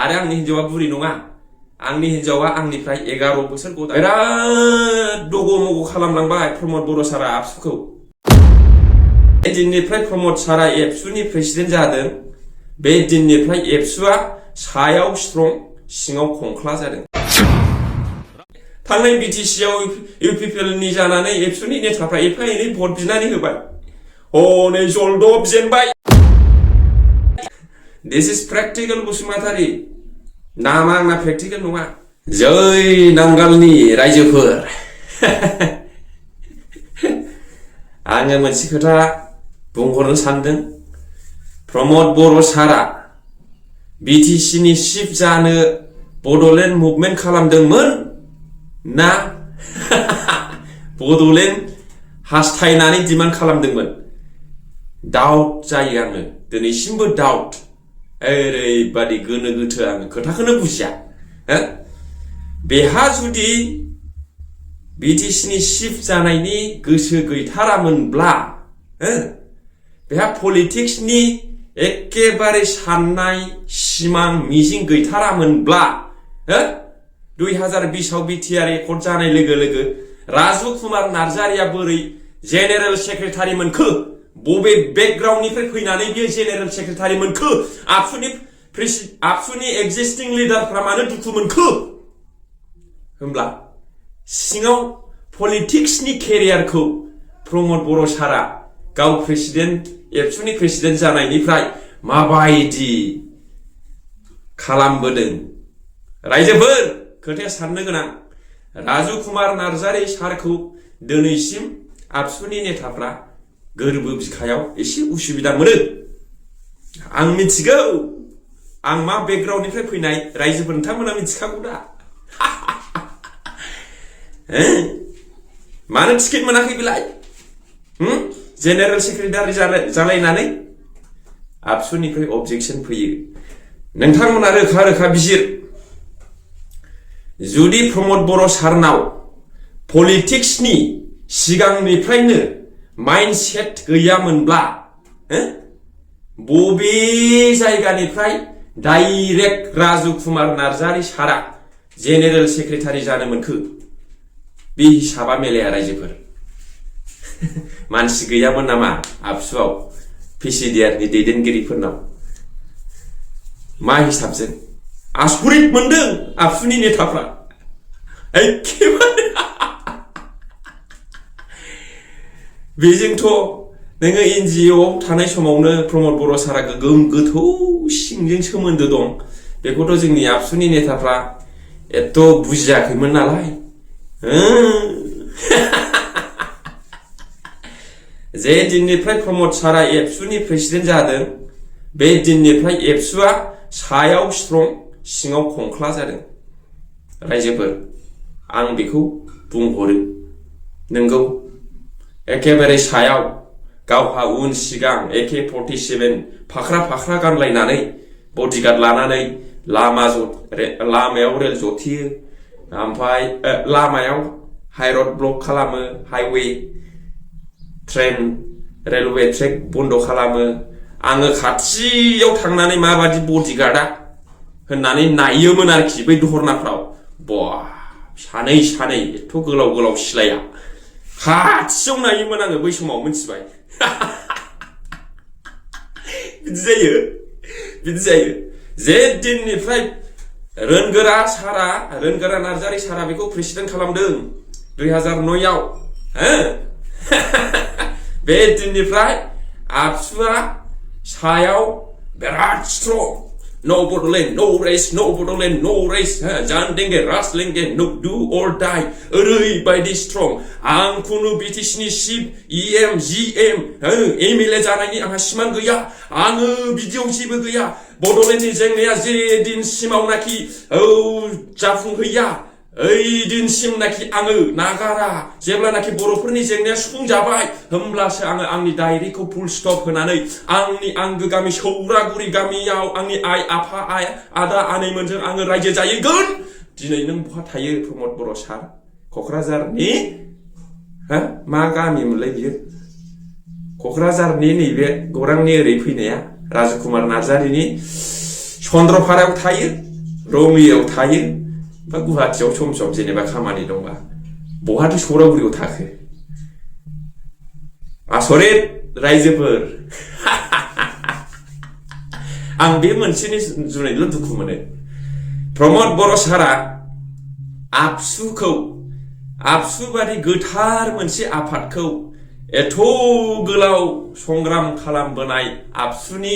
आरो आंनि हिनजावा बुरि नङा आंनि हिनजावा आंनिफ्राय 11 बोसोर गदा बिराद दग' मग' खालामलांबाय प्रमद बर' सारा आबसुखौ बे दिननिफ्राय प्रमद सारा एबसुनि प्रेसिडेन्ट जादों बे दिननिफ्राय एबसुआ सायाव स्ट्रं सिङाव खंख्ला जादों थांनाय बिटिसिआव इउपिपिएलनि जानानै एबसुनि नेताफ्रा एफा एनै भट बिनानै होबाय हनै जलदब जेनबाय This is practical बसुमतारी नामा आंना प्रेक्टिकल नङा जै नांगालनि रायजोफोर आङो मोनसे खोथा बुंहरनो सानदों प्रमद बर' सारा बिटिसिनि चिफ जानो बड'लेण्ड मुभमेन्ट खालामदोंमोन ना बड'लेण्ड हास्थायनानै डिमान्ड खालामदोंमोन डाउट जायो आङो दिनैसिमबो डाउट ओरैबादि गोनो गोथो आङो खोथाखौनो बुजिया बेहा जुदि बिटिसिनि चिफ जानायनि गोसो गैथारामोनब्ला बेहा पलिटिक्सनि एकेबारे साननाय सिमां मिजिं गैथारामोनब्ला 2020 आव बिटिआर एकर्ड जानाय लोगो लोगो राजु कुमार नार्जारिया बोरै जेनेरेल सेक्रेटारि मोनखो बबे बेकग्राउन्डनिफ्राय फैनानै बियो जेनेरेल सेक्रेटारि मोनखो आबसुनि एक्जिस्टिं लिडारफ्रा मानो दुखु मोनखो होमब्ला सिङाव पलिटिक्सनि केरियारखौ प्रमद बर' सारा गाव प्रेसिडेन्ट एबसुनि प्रेसिडेन्ट जानायनिफ्राय माबायदि खालामबोदों रायजोफोर खोथाया साननो गोनां राजु कुमार नार्जारि सारखौ दिनैसिम आबसुनि नेताफ्रा गोरबो बिखायाव एसे उसुबिदा मोनो आं मिथिगौ आं मा बेकग्राउन्डनिफ्राय फैनाय रायजोफोर नोंथांमोना मिथिखागौ दा मानो टिकेट मोनाखै बिलाय जेनेरेल सेक्रेटारि जालायनानै आबसुनिफ्राय अबजेक्शन फैयो नोंथांमोना रोखा रोखा बिजिर जुदि प्रमद बर' सारनाव पलिटिक्सनि सिगांनिफ्रायनो माइन्डसेट गैयामोनब्ला बबे जायगानिफ्राय डाइरेक्ट राजु कुमार नार्जारि सारा जेनेरेल सेक्रेटारि जानो मोनखो बे हिसाबा मेलाया रायजोफोर मानसि गैयामोन नामा आबसुआव पिसिडिआरनि दैदेनगिरिफोरनाव मा हिसाबजों आसरित मोनदों आबसुनि नेताफ्रा एखेबारे बेजोंथ' नोङो एनजिअ आव थानाय समावनो प्रमद बर' सारा गोगोम गोथौ सिंजों सोमोन्दो दं बेखौथ' जोंनि आबसुनि नेताफ्रा एथ' बुजियाखैमोन नालाय जे दिननिफ्राय प्रमद सारा एबसुनि प्रेसिडेन्ट जादों बे दिननिफ्राय एबसुआ सायाव स्ट्रं सिङाव खंख्ला जादों रायजोफोर आं बेखौ बुंहरो नोंगौ एकेबारे सायाव गावहा उन सिगां AK-47 फाख्रा फाख्रा गानलायनानै बडिगार्ड लानानै लामायाव रेल जथियो ओमफ्राय लामायाव हाइरड ब्लक खालामो हाइवे ट्रेन रेलवे ट्रेक बन्द खालामो आङो खाथियाव थांनानै माबादि बडिगार्डआ होननानै नायोमोन आरोखि बै दहरनाफ्राव बा सानै एथ' गोलाव गोलाव सिलाया खाथियाव नायोमोन आङो बै समाव मिथिबाय बिदि जायो जे दिननिफ्राय रोनगोरा नार्जारि सारा बेखौ प्रेसिडेन्ट खालामदों 2009 आव बे दिननिफ्राय आबसुआ सायाव बिराद strong No Bodoland, no race, no Bodoland, no race. Jan denge, ras lenge, no do or die. ओरैबायदि strong. आं खुनु बिटिसिनि चिफ EM, GM, MLA जानायनि आंहा सिमां गैया. आङो बिदियाव जेबो गैया. बड'लेण्डनि जेंनाया जे दिनसिमावनाखि जाफुंहैया ओइ दिनसिमनाखि आङो नागारा जेब्लानाखि बर'फोरनि जेंनाया सुफुंजाबाय होमब्लासो आङो आंनि डायरिखौ फुल स्टप होनानै आंनि आंगो गामि सौरागुरि गामियाव आंनि आइ आफा आदा आनैमोनजों आङो रायजो जाहैगोन दिनै नों बहा थायो प्रमद बर' सार क'क्राझारनि मा गामिमोनलाय बियो क'क्राझारनि नैबे गौरांनि ओरै फैनाया राजु कुमार नार्जारिनि चन्द्रपारायाव थायो रङियाव थायो बा गुवाहाटियाव सम सम जेनेबा खामानि दंबा बहाथो सौरागुरियाव थाखो आसरित रायजोफोर आं बे मोनसेनि जुनैल' दुखु मोनो प्रमद बर' सारा आबसु बादि गोथार मोनसे आफादखौ एथ' गोलाव संग्राम खालामबोनाय आबसुनि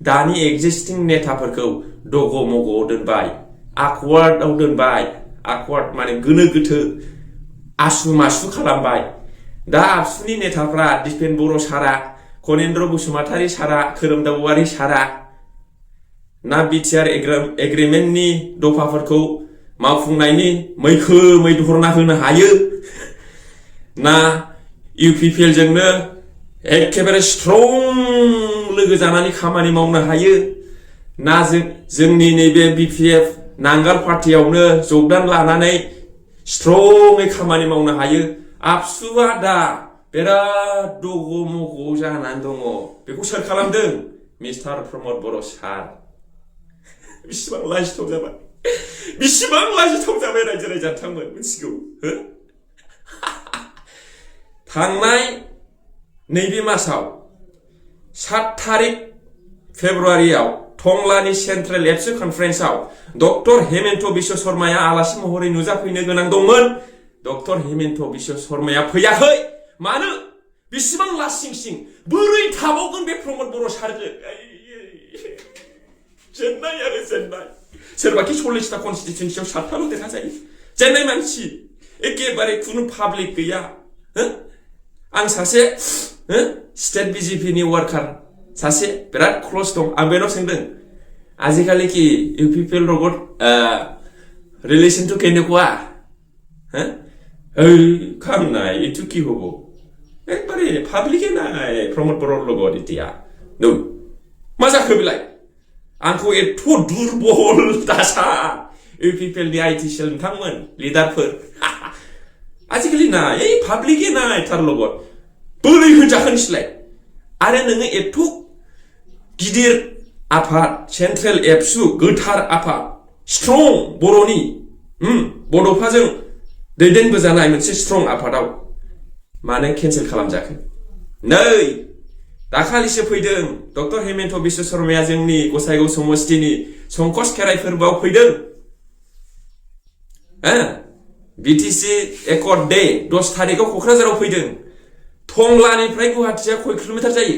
दानि एक्जिस्टिं नेताफोरखौ दग'-मग'आव दोनबाय आकवार्डआव दोनबाय आकवार्ड माने गोनो गोथो आसु-मासु खालामबाय दा आबसुनि नेताफ्रा दिपेन बर' सारा कनेन्द्र बसुमतारी सारा खोरोमदाव औवारी सारा ना बिटिआर एग्रिमेन्टनि दफाफोरखौ मावफुंनायनि मैखोमै धरना होनो हायो ना इउपिपिएल जोंनो एखेबारे स्ट्रं लोगो जानानै खामानि मावनो हायो ना जोंनि नैबे बिपिएफ नांगाल पार्टियावनो जगदान लानानै स्ट्रङै खामानि मावनो हायो आबसुआ दा बिराद दग'-मग' जानानै दङ बेखौ सोर खालामदों मिस्टार प्रमद बर' सार बिसिबां लाजिथाव जाबाय रायजो राजाथांमोन मिथिगौ थांनाय नैबे मासाव 7 तारिख फेब्रुवारियाव टंलानि सेन्ट्रेल एबसु कनफारेन्सआव डक्टर हेमन्त बिश्व शर्माया आलासि महरै नुजाफैनो गोनां दंमोन डक्टर हेमन्त बिश्व शर्माया फैयाखै मानो बिसिबां लासिंसिं बोरै थाबावगोन बे प्रमद बर' सारजों जेन्नाय आरो जेन्नाय सोरबाखि 40टा कन्स्टिट्युन्सियाव 7टाल' देरहाजायो जेन्नाय मानसि एखेबारे खुनु पाब्लिक गैया आं सासे स्टेट बिजेपिनि वार्कार सासे बिराद क्लस दं आं बेनाव सोंदों आजिखालि कि इउपिपिएल লগত रिलेशनটো কেনেকুৱা কাম নাই এইটো কি হ'ব একবারে পাব্লিকে নাই प्रमद बर'र লগত এতিয়া নো मा जाखो बेलाय आंखौ एथ' दुरबल दासा इउपिपिएलनि आइटिसिएल नोंथांमोन लिडारफोर आजिखालि ना এই पाब्लिके নাই तार লগত बोरै होनजाखोनसैलाय आरो नोङो एथ' गिदिर आफाद सेन्ट्रेल एबसु गोथार आफाद स्ट्रं बर'नि बड'फाजों दैदेनबोजानाय मोनसे स्ट्रं आफादाव मानो केन्सेल खालामजाखो नै दाखालिसो फैदों डक्टर हेमन्त बिश्व शर्माया जोंनि गसाइगाव समस्तिनि संकस खेराइ फोरबोआव फैदों बिटिसि एकर्ड डे 10 तारिखआव क'क्राझाराव फैदों टंलानिफ्राय गुवाहाटिया खय किल'मिटार जायो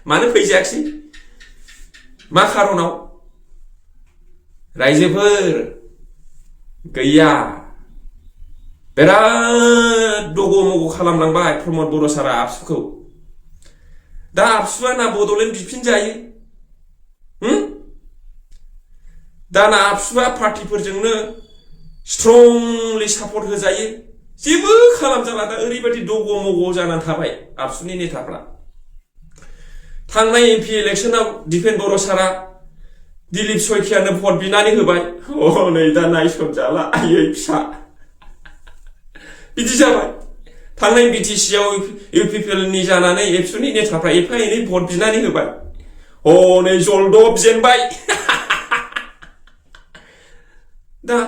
मानो फैजायाखसै मा खारनाव रायजोफोर गैया बिराद दग'-मग' खालामलांबाय प्रमद बर' सारा आबसुखौ दा आबसुआ ना बड'लेण्ड बिफिनजायो दाना आबसुआ पार्टिफोरजोंनो स्ट्रंलि सापर्ट होजायो जेबो खालामजाला दा ओरैबायदि दग'-मग' जानानै थाबाय आबसुनि नेताफ्रा थांनाय एमपि इलेक्शनाव दिपेन बर' सारा दिलीप सयखियानो भट बिनानै होबाय नै दा नायसनजाला आयै फिसा बिदि जाबाय थांनाय बिटिसिआव इउपिपिएलनि जानानै एबसुनि नेताफ्रा एफा एनै भट बिनानै होबाय नै जलदब जेनबाय दा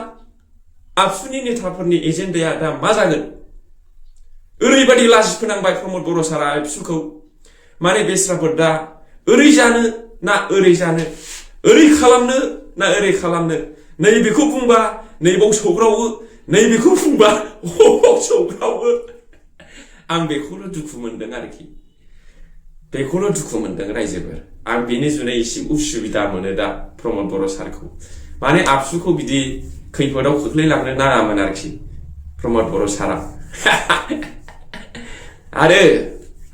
आबसुनि नेताफोरनि एजेन्डाया दा मा जागोन ओरैबायदि लाजिफोनांबाय प्रमद बर' सारा एबसुखौ माने बेस्राफोर दा ओरै जानो ना ओरै जानो ओरै खालामनो ना ओरै खालामनो नैबेखौ बुंबा नैबाव सौग्रावो नैबेखौ बुंबा हबाव सौग्रावो आं बेखौल' दुखु मोनदों आरोखि बेखौल' दुखु मोनदों रायजोफोर आं बेनि जुनै एसे उसुबिदा मोनो दा प्रमद बर' सारखौ माने आबसुखौ बिदि खैफोदाव खोख्लैलांनो नाङामोन आरोखि प्रमद बर' सारा आरो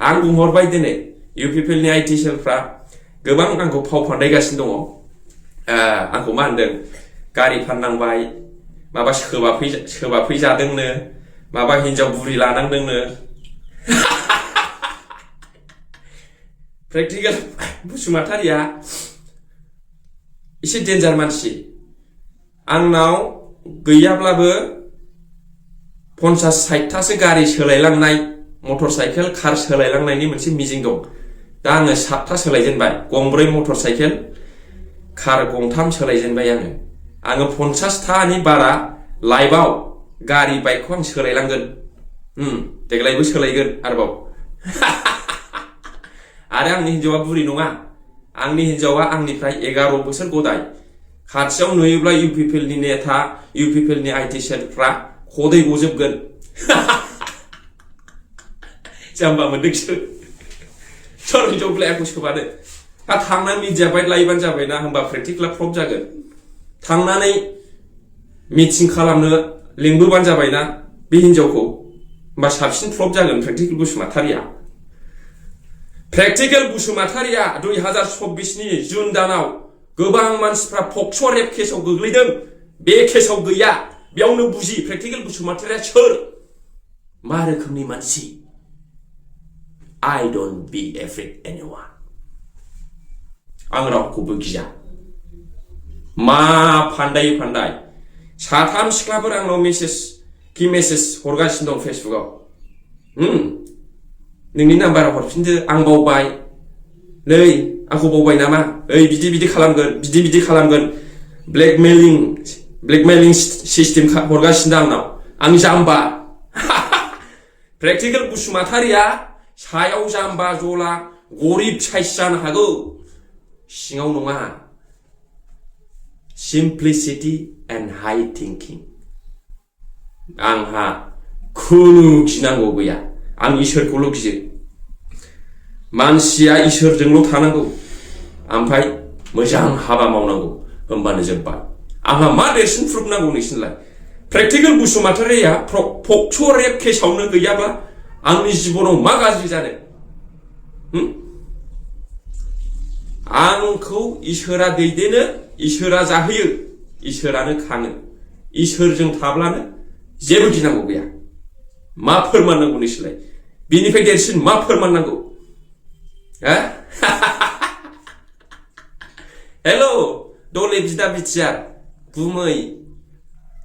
आं बुंहरबाय दिनै इउपिपिएलनि आइटिसिएलफ्रा गोबां आंखौ फाव फान्दायगासिनो दङ आंखौ मा होनदों गारि फाननांबाय माबा सोबाफैजादोंनो माबा हिनजाव बुरि लानांदोंनो प्रेक्टिकेल बसुमतारिया एसे डेन्जार मानसि आंनाव गैयाब्लाबो 50-60थासो गारि सोलायलांनाय मटर साइकेल कार सोलायलांनायनि मोनसे मिजिं दं दा आङो 7था सोलायजेनबाय गंब्रै मटर साइकेल कार गंथाम सोलायजेनबाय आङो 50थानि बारा लाइफआव गारि बाइकखौ आं सोलायलांगोन देग्लायबो सोलायगोन आरोबाव आरो आंनि हिन्जावा बुरि नङा आंनि हिन्जावा आंनिफ्राय 11 बोसोर गदाय खाथियाव नुयोब्ला इउपिपिएलनि नेता इउपिपिएलनि आइटि सेलफ्रा खदै गजोबगोन जाम्बा मोनदोंसो सोर हिन्जावखौलाय आंखौ सोबानो थांना मिडिया बाइट लायोबानो जाबायना होमबा प्रेक्टिकेला प्रफ जागोन थांनानै मिटिं खालामनो लिंबोबानो जाबायना बे हिन्जावखौ होमबा साबसिन प्रफ जागोन प्रेक्टिकेल बसुमतारिया प्रेक्टिकेल बसुमतारिया 2024नि जुन दानाव गोबां मानसिफ्रा पक्स' रेप केसाव गोग्लैदों बे केसाव गैया बेयावनो बुजि प्रेक्टिकेल बसुमतारिया सोर मा रोखोमनि मानसि I don't be afraid anyone आं रावखौबो गिया मा फान्दाय साथाम सिख्लाफोर आंनाव मेसेज हरगासिनो दं फेसबुकआव नोंनि नाम्बाराव हरफिनदो आं बावबाय नै आंखौ बावबाय नामा ओइ बिदि खालामगोन ब्लेकमेलिं सिस्टेम हरगासिनो आंनाव आं जाम्बा प्रेक्टिकेल बसुमतारिया सायाव जाम्बा जला गरिब साइस जानो हागौ सिङाव नङा सिम्प्लिसिटी एन्ड हाई थिंकिं आंहा खुनु गिनांगौ गैया आं इसोरखौल' गियो मानसिया इसोरजोंल' थानांगौ ओमफ्राय मोजां हाबा मावनांगौ होमबानो जोब्बाय आंहा मा देरसिन प्रुफ नांगौ नोंसिनलाय प्रेक्टिकेल बसुमतारिया पक्स' रेप केसावनो गैयाबा आंनि जिबनाव मा गाज्रि जानो आंखौ इसोरा दैदेनो इसोरा जाहोयो इसोरानो खाङो इसोरजों थाब्लानो जेबो गिनांगौ गैया मा फोरमान नांगौ नोंसोरलाय बिनिफ्राय देरसिन मा फोरमान नांगौ हेल' दले बिदा बिटिआर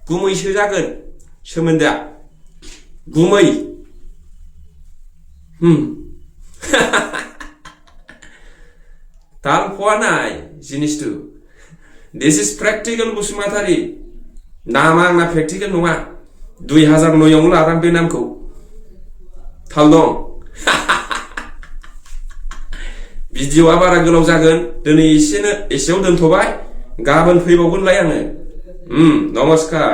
गुमैसो जागोन सोमोन्दोआ गुमै ताल फवा नाय जिनिसटु दिस इज प्रेक्टिकेल बसुमतारि नामा आंना प्रेक्टिकेल नङा 2009आवनो लादां बे नामखौ थाल दं भिडिअआ बारा गोलाव जागोन दिनै एसेयाव दोनथ'बाय गाबोन फैबावगोनलाय आङो नमस्कार